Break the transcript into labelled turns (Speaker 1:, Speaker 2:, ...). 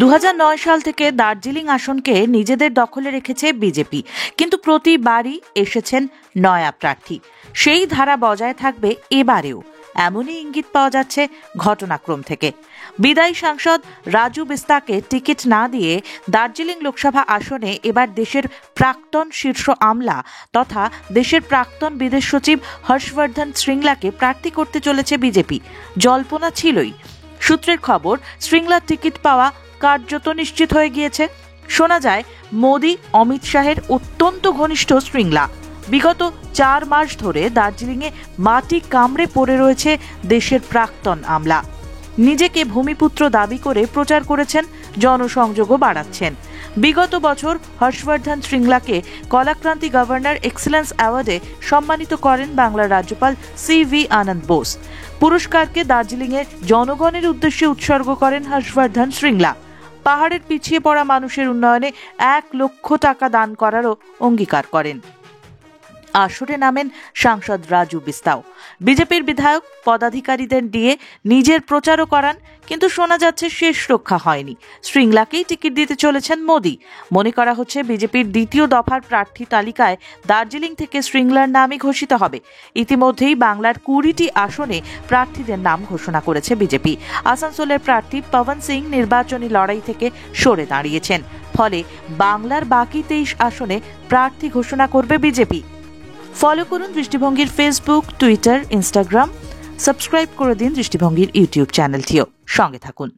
Speaker 1: 2009 সাল থেকে দার্জিলিং আসনকে নিজেদের দখলে রেখেছে বিজেপি, কিন্তু প্রতিবারই এসেছেন নয়া প্রার্থী। সেই ধারা বজায় থাকবে এবারেও, এমনই ইঙ্গিত পাওয়া যাচ্ছে ঘটনাক্রম থেকে। বিদায়ী সাংসদ রাজু বিস্তাকে টিকিট না দিয়ে দার্জিলিং লোকসভা আসনে এবার দেশের প্রাক্তন শীর্ষ আমলা তথা দেশের প্রাক্তন বিদেশ সচিব হর্ষবর্ধন শ্রীংলাকে প্রার্থী করতে চলেছে বিজেপি। জল্পনা ছিলই। সূত্রের খবর, শ্রীংলার টিকিট পাওয়া কার্যত নিশ্চিত হয়ে গিয়েছে। শোনা যায়, মোদি অমিত শাহের অত্যন্ত ঘনিষ্ঠ শ্রীংলা। বিগত 4 মাস ধরে দার্জিলিংয়ে মাটি কামড়ে পড়ে রয়েছে দেশের প্রাক্তন আমলা। নিজেকে ভূমিপুত্র দাবি করে প্রচার করেছেন, জনসংযোগও বাড়াচ্ছেন। বিগত বছর হর্ষবর্ধন শ্রীংলাকে কলাক্রান্তি গভর্নর এক্সেলেন্স অ্যাওয়ার্ডে সম্মানিত করেন বাংলার রাজ্যপাল CV আনন্দ বোস। পুরস্কারকে দার্জিলিংয়ের জনগণের উদ্দেশ্যে উৎসর্গ করেন হর্ষবর্ধন শ্রীংলা। পাহাড়ের পিছিয়ে পড়া মানুষের উন্নয়নে 1 লক্ষ টাকা দান করারও অঙ্গীকার করেন। আসরে নামেন সাংসদ রাজু বিস্তাও। বিজেপির বিধায়ক পদাধিকারীদের দিয়ে নিজের প্রচারও করান, কিন্তু শোনা যাচ্ছে শেষ রক্ষা হয়নি। শ্রীংলাকেই টিকিট দিতে চলেছেন মোদি। মনে করা হচ্ছে বিজেপির দ্বিতীয় দফার প্রার্থী তালিকায় দার্জিলিং থেকে শ্রীংলার নামই ঘোষিত হবে। ইতিমধ্যেই বাংলার 20টি আসনে প্রার্থীদের নাম ঘোষণা করেছে বিজেপি। আসানসোলের প্রার্থী পবন সিং নির্বাচনী লড়াই থেকে সরে দাঁড়িয়েছেন। ফলে বাংলার বাকি 23 আসনে প্রার্থী ঘোষণা করবে বিজেপি। ফলো করুন দৃষ্টিভঙ্গির ফেসবুক, টুইটার, ইনস্টাগ্রাম। সাবস্ক্রাইব করে দিন দৃষ্টিভঙ্গির ইউটিউব চ্যানেলটিও। সঙ্গে থাকুন।